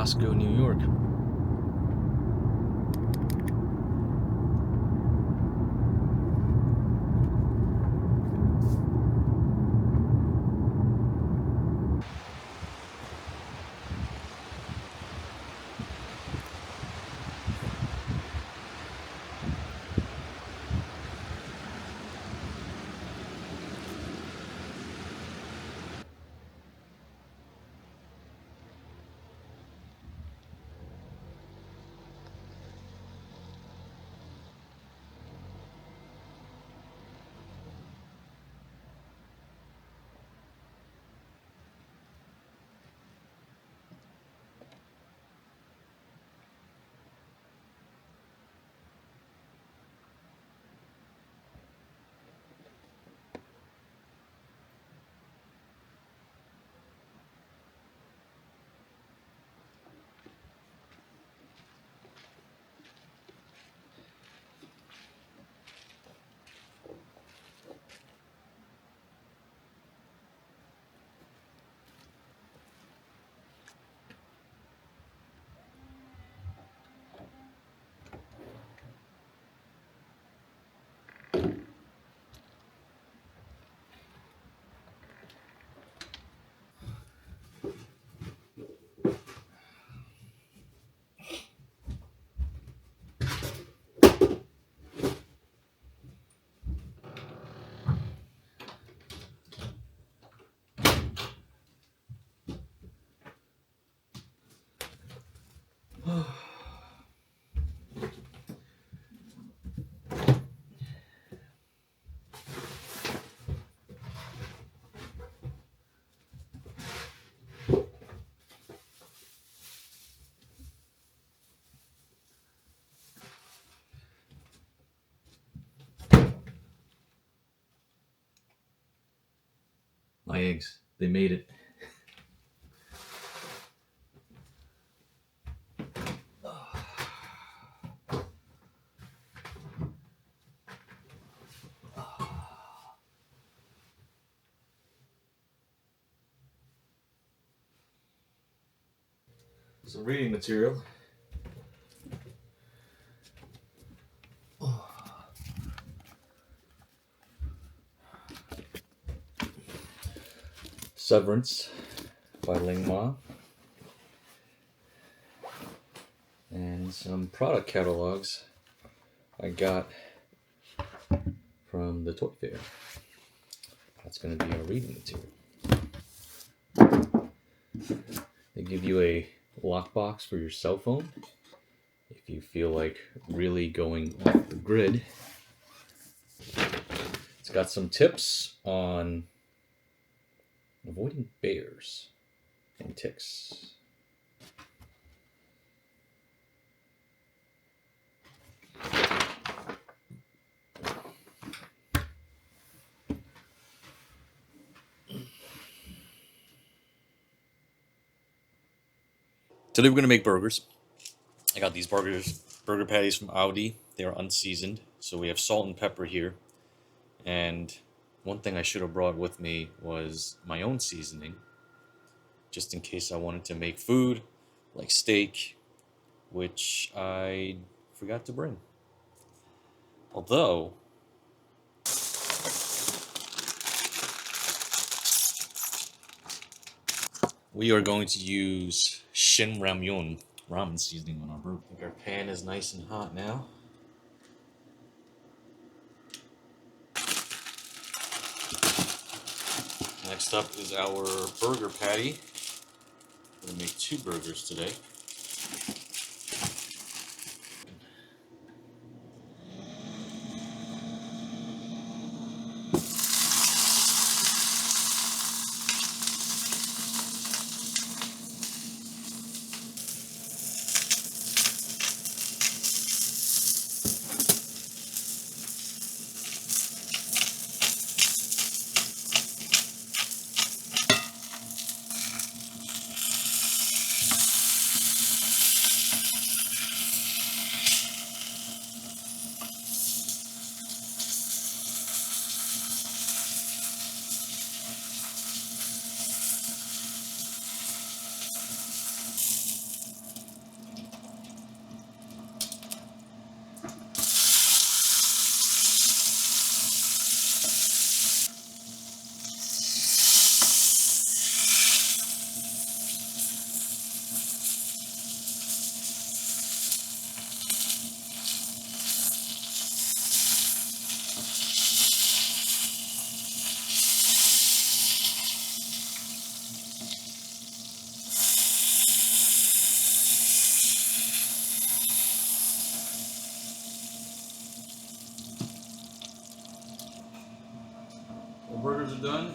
Roscoe, New York. My eggs, they made it. Some reading material. Severance by Ling Ma. And some product catalogs I got from the toy fair. That's going to be our reading material. They give you a lockbox for your cell phone if you feel like really going off the grid. It's got some tips on avoiding bears and ticks. Today we're going to make burgers. I got these burger patties from Audi. They are unseasoned, so we have salt and pepper here. And one thing I should have brought with me was my own seasoning, just in case I wanted to make food like steak, which I forgot to bring. Although we are going to use Shin Ramyun ramen seasoning on our burger. I think our pan is nice and hot now. Next up is our burger patty. I'm going to make 2 burgers today. done.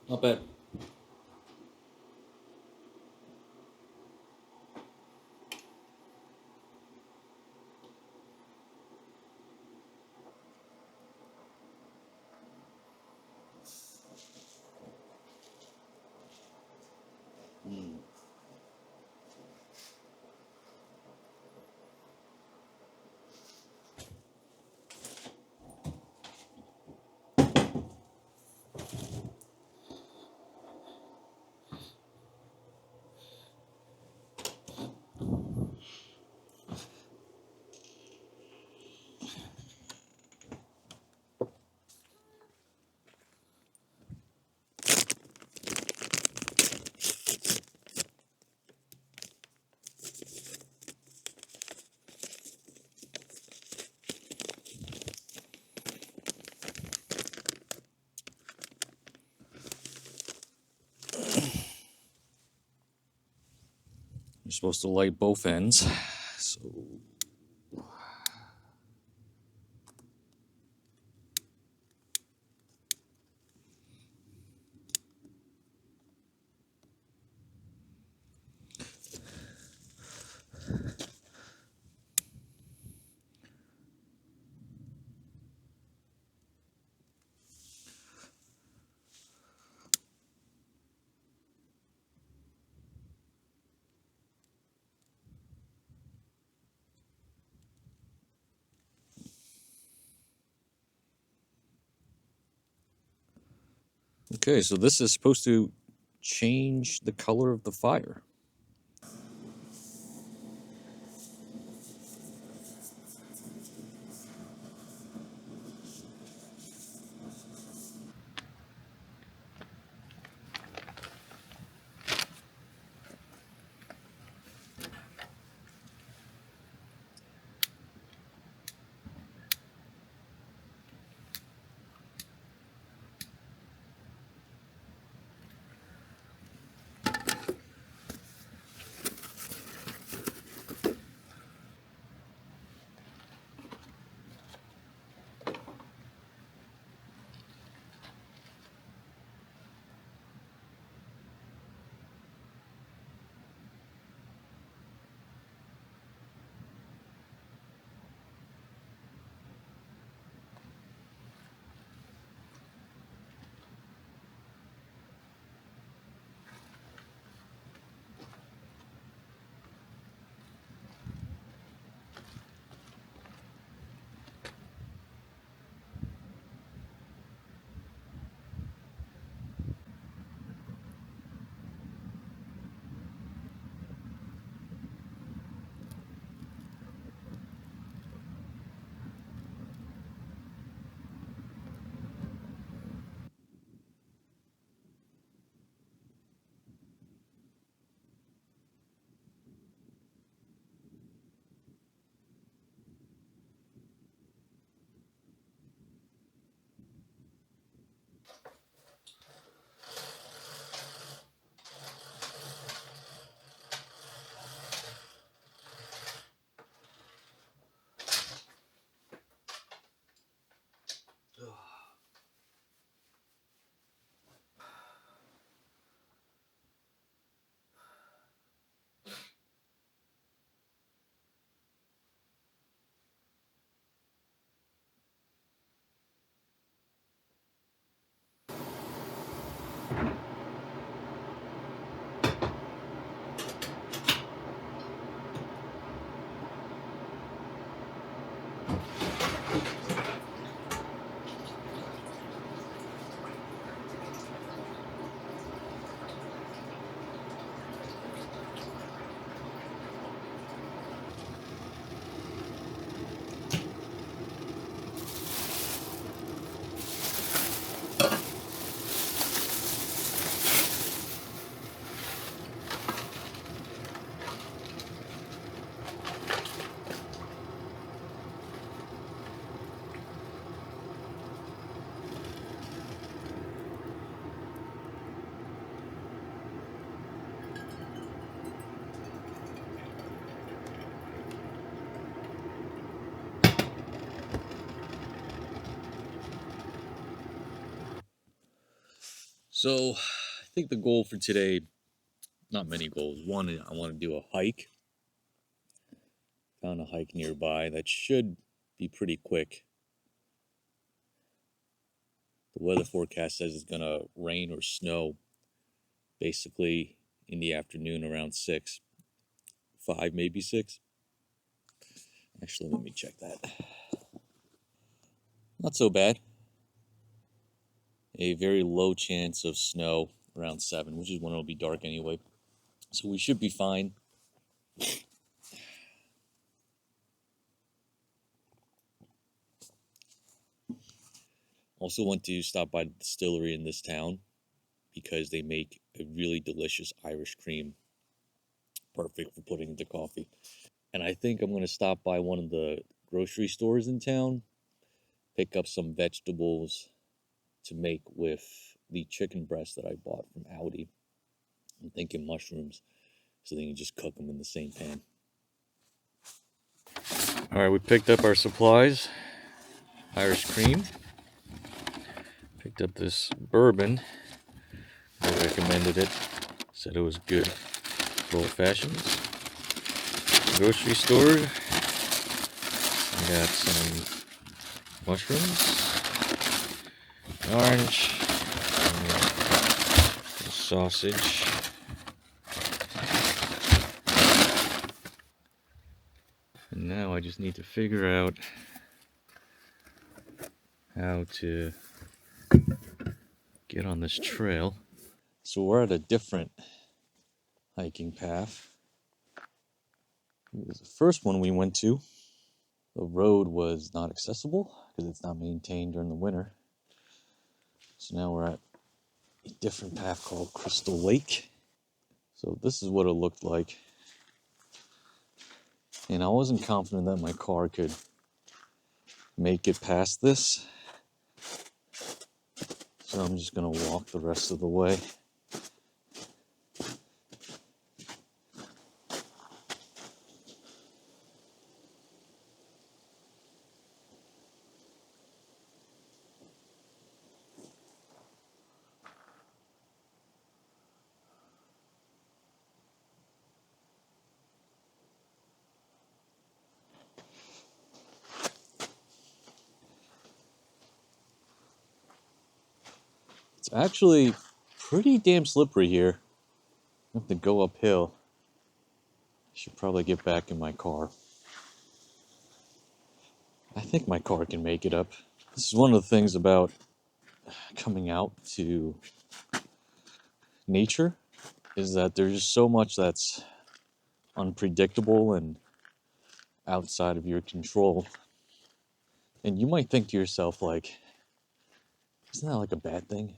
Not bad. You're supposed to light both ends. So okay, so this is supposed to change the color of the fire. So, I think the goal for today, not many goals. One, I want to do a hike. Found a hike nearby that should be pretty quick. The weather forecast says it's going to rain or snow basically in the afternoon around 6, 5, maybe 6. Actually, let me check that. Not so bad. A very low chance of snow around 7, which is when it'll be dark anyway. So we should be fine. Also want to stop by the distillery in this town because they make a really delicious Irish cream, perfect for putting into coffee. And I think I'm going to stop by one of the grocery stores in town, pick up some vegetables to make with the chicken breast that I bought from Aldi. I'm thinking mushrooms, so then you just cook them in the same pan. All right, we picked up our supplies. Irish cream. Picked up this bourbon. I recommended it. Said it was good. Old fashions. Grocery store. I got some mushrooms, orange, sausage, and now I just need to figure out how to get on this trail. So we're at a different hiking path. It was the first one we went to. The road was not accessible because it's not maintained during the winter. So now we're at a different path called Crystal Lake. So this is what it looked like. And I wasn't confident that my car could make it past this. So I'm just going to walk the rest of the way. It's actually pretty damn slippery here. I have to go uphill. I should probably get back in my car. I think my car can make it up. This is one of the things about coming out to nature, is that there's just so much that's unpredictable and outside of your control. And you might think to yourself, like, isn't that like a bad thing?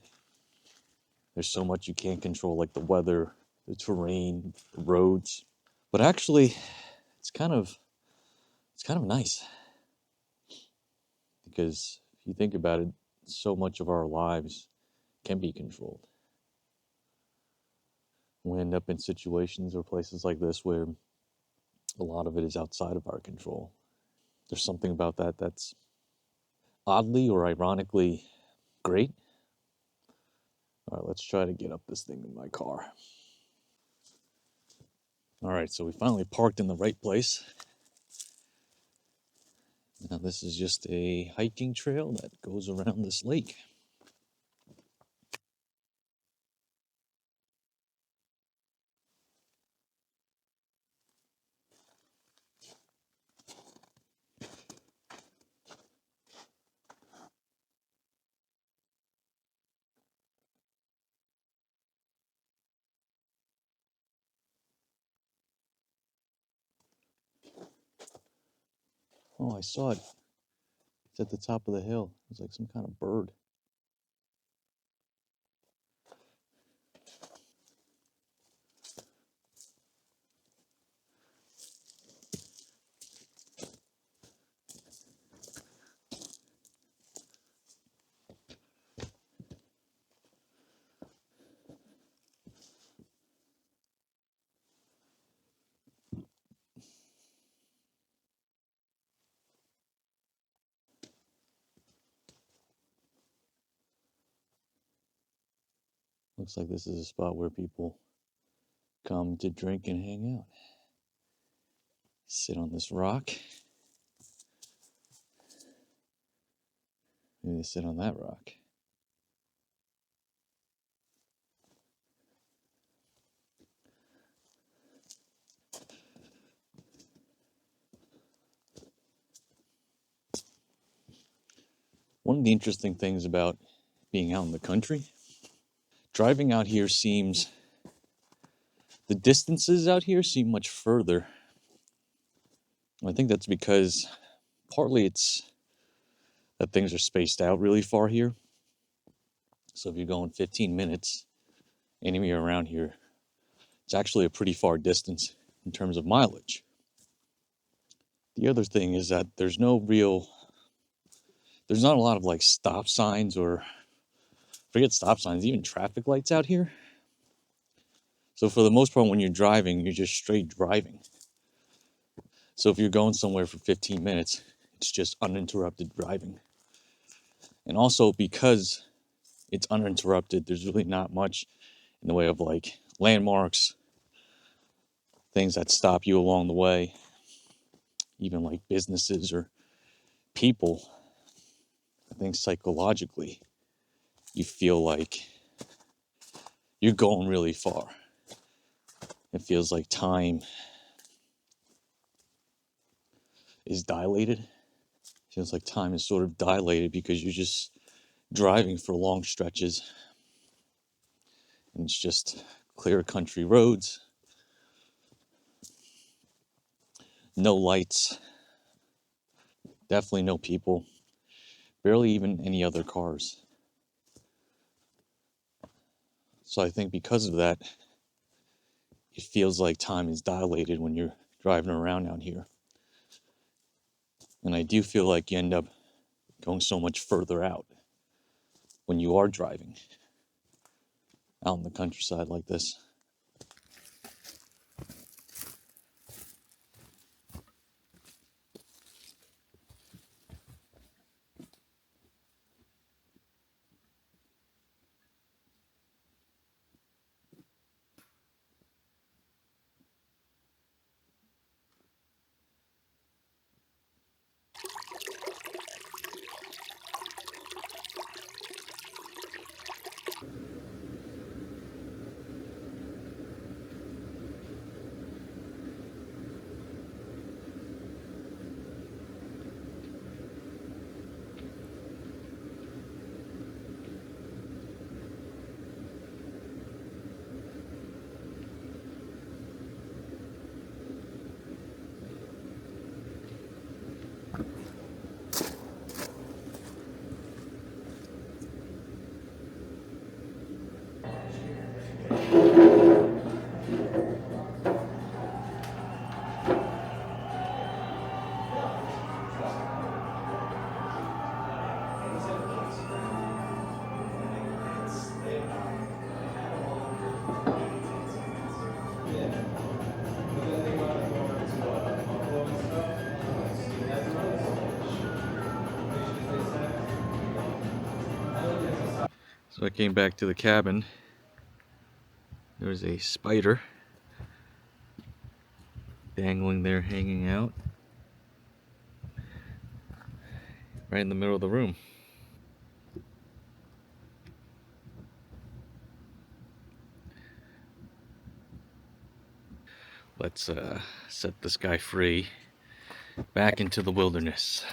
There's so much you can't control, like the weather, the terrain, the roads. But actually, it's kind of nice, because if you think about it, so much of our lives can be controlled. We end up in situations or places like this where a lot of it is outside of our control. There's something about that that's oddly or ironically great. All right, let's try to get up this thing in my car. All right, so we finally parked in the right place. Now this is just a hiking trail that goes around this lake. Oh, I saw it. It's at the top of the hill. It's like some kind of bird. Looks like this is a spot where people come to drink and hang out. Sit on this rock. Maybe sit on that rock. One of the interesting things about being out in the country, driving out here the distances out here seem much further. I think that's because partly it's that things are spaced out really far here. So if you're going 15 minutes anywhere around here, it's actually a pretty far distance in terms of mileage. The other thing is that there's not a lot of like stop signs, or forget stop signs, even traffic lights out here. So for the most part, when you're driving, you're just straight driving. So if you're going somewhere for 15 minutes, it's just uninterrupted driving. And also because it's uninterrupted, there's really not much in the way of like landmarks, things that stop you along the way, even like businesses or people. I think psychologically, you feel like you're going really far. It feels like time is dilated. It feels like time is sort of dilated because you're just driving for long stretches. And it's just clear country roads, no lights, definitely no people, barely even any other cars. So I think because of that, it feels like time is dilated when you're driving around out here. And I do feel like you end up going so much further out when you are driving out in the countryside like this. So I came back to the cabin. There was a spider dangling there, hanging out right in the middle of the room. Let's set this guy free back into the wilderness.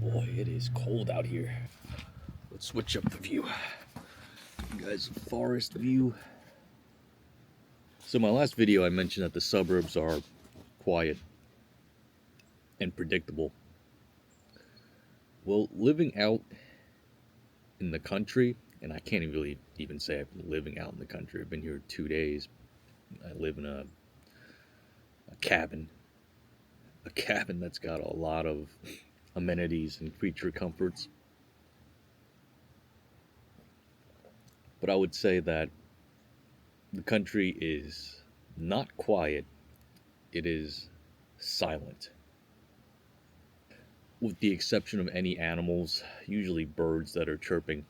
Boy, it is cold out here. Let's switch up the view. You guys, forest view. So my last video, I mentioned that the suburbs are quiet and predictable. Well, living out in the country, and I can't really even say I've been living out in the country. I've been here 2 days. I live in a cabin that's got a lot of amenities and creature comforts. But I would say that the country is not quiet, it is silent. With the exception of any animals, usually birds that are chirping,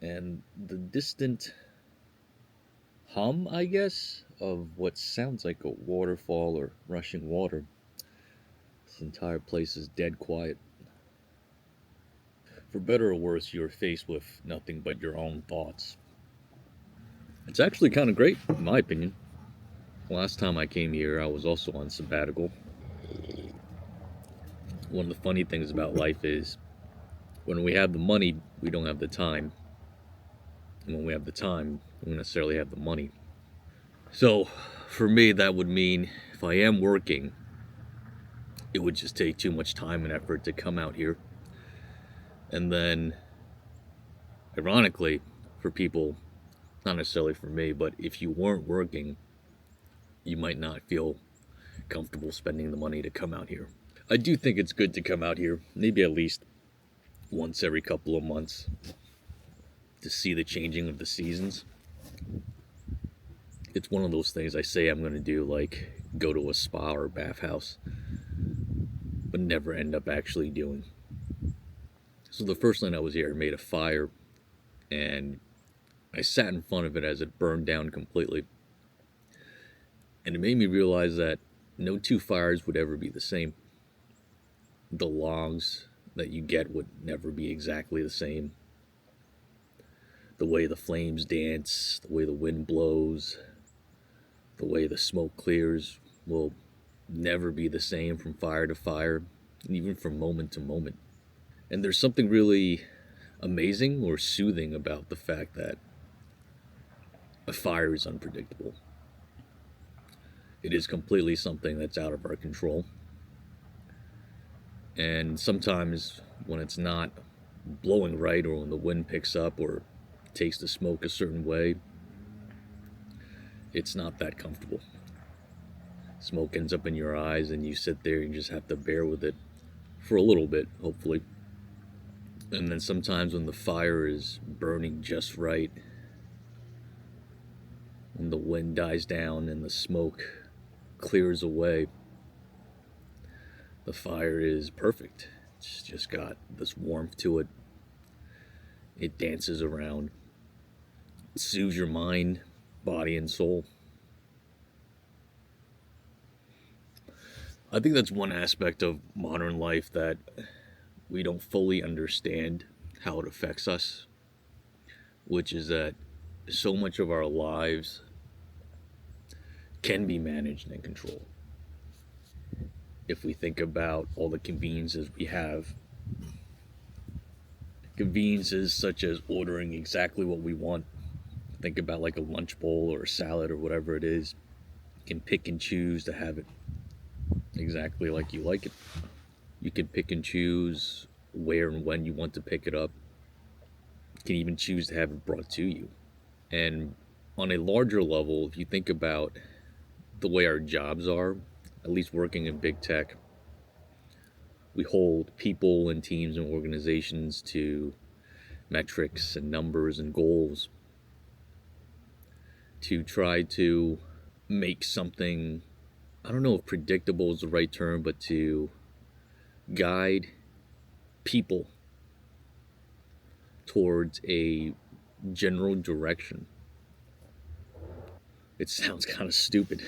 and the distant hum, I guess, of what sounds like a waterfall or rushing water. This entire place is dead quiet. For better or worse, you're faced with nothing but your own thoughts. It's actually kind of great, in my opinion. Last time I came here, I was also on sabbatical. One of the funny things about life is when we have the money, we don't have the time. And when we have the time, we don't necessarily have the money. So, for me, that would mean if I am working, it would just take too much time and effort to come out here. And then, ironically, for people, not necessarily for me, but if you weren't working, you might not feel comfortable spending the money to come out here. I do think it's good to come out here, maybe at least once every couple of months, to see the changing of the seasons. It's one of those things I say I'm going to do, like go to a spa or bathhouse, but never end up actually doing. So the first night I was here, I made a fire, and I sat in front of it as it burned down completely. And it made me realize that no two fires would ever be the same. The logs that you get would never be exactly the same. The way the flames dance, the way the wind blows, the way the smoke clears will never be the same from fire to fire, and even from moment to moment. And there's something really amazing or soothing about the fact that a fire is unpredictable. It is completely something that's out of our control. And sometimes when it's not blowing right, or when the wind picks up or takes the smoke a certain way, it's not that comfortable. Smoke ends up in your eyes and you sit there and you just have to bear with it for a little bit, hopefully. And then sometimes when the fire is burning just right, when the wind dies down and the smoke clears away, the fire is perfect. It's just got this warmth to it. It dances around. It soothes your mind, body, and soul. I think that's one aspect of modern life that we don't fully understand how it affects us, which is that so much of our lives can be managed and controlled. If we think about all the conveniences we have, conveniences such as ordering exactly what we want. Think about like a lunch bowl or a salad or whatever it is. You can pick and choose to have it exactly like you like it. You can pick and choose where and when you want to pick it up. You can even choose to have it brought to you. And on a larger level, if you think about the way our jobs are, at least working in big tech, we hold people and teams and organizations to metrics and numbers and goals to try to make something, I don't know if predictable is the right term, but to guide people towards a general direction. It sounds kind of stupid.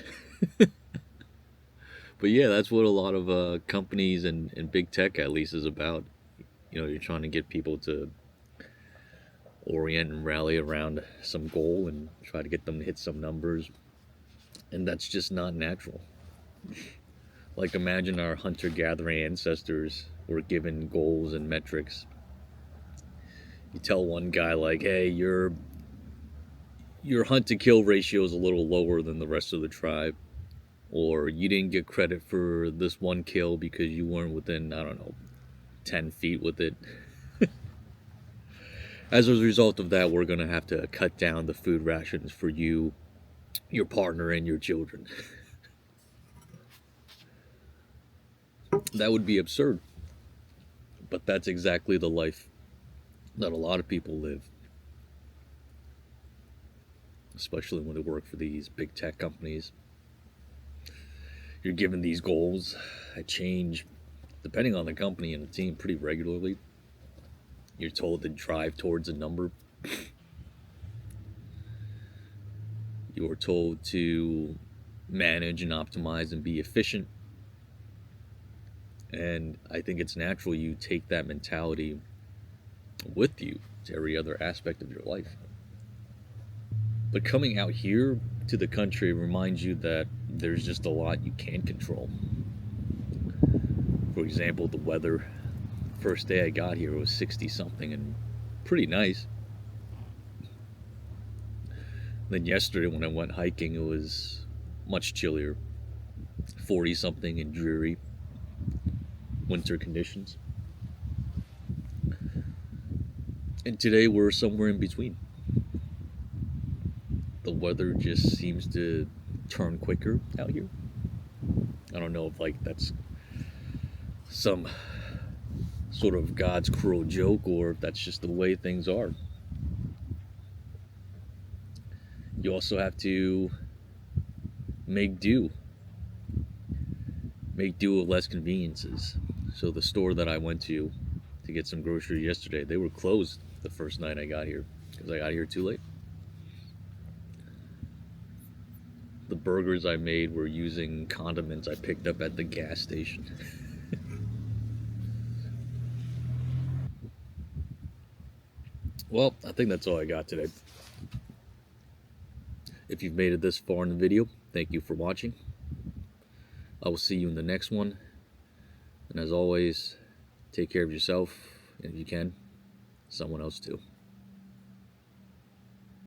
But yeah, that's what a lot of companies and big tech at least is about. You know, you're trying to get people to orient and rally around some goal and try to get them to hit some numbers. And that's just not natural. Like imagine our hunter-gathering ancestors were given goals and metrics. You tell one guy like, hey, your hunt to kill ratio is a little lower than the rest of the tribe. Or you didn't get credit for this one kill because you weren't within, I don't know, 10 feet with it. As a result of that, we're going to have to cut down the food rations for you, your partner, and your children. That would be absurd. But that's exactly the life that a lot of people live. especially when they work for these big tech companies. You're given these goals that change depending on the company and the team pretty regularly. You're told to drive towards a number. You're told to manage and optimize and be efficient. And I think it's natural you take that mentality with you to every other aspect of your life. But coming out here to the country reminds you that there's just a lot you can't control. For example, the weather. First day I got here, it was 60 something and pretty nice. Then yesterday when I went hiking, it was much chillier, 40 something and dreary winter conditions. And today we're somewhere in between. The weather just seems to turn quicker out here. I don't know if that's some sort of God's cruel joke or if that's just the way things are. You also have to make do with less conveniences. So the store that I went to get some groceries yesterday, they were closed the first night I got here because I got here too late. The burgers I made were using condiments I picked up at the gas station. Well, I think that's all I got today. If you've made it this far in the video, thank you for watching. I will see you in the next one. And as always, take care of yourself, and if you can, someone else too.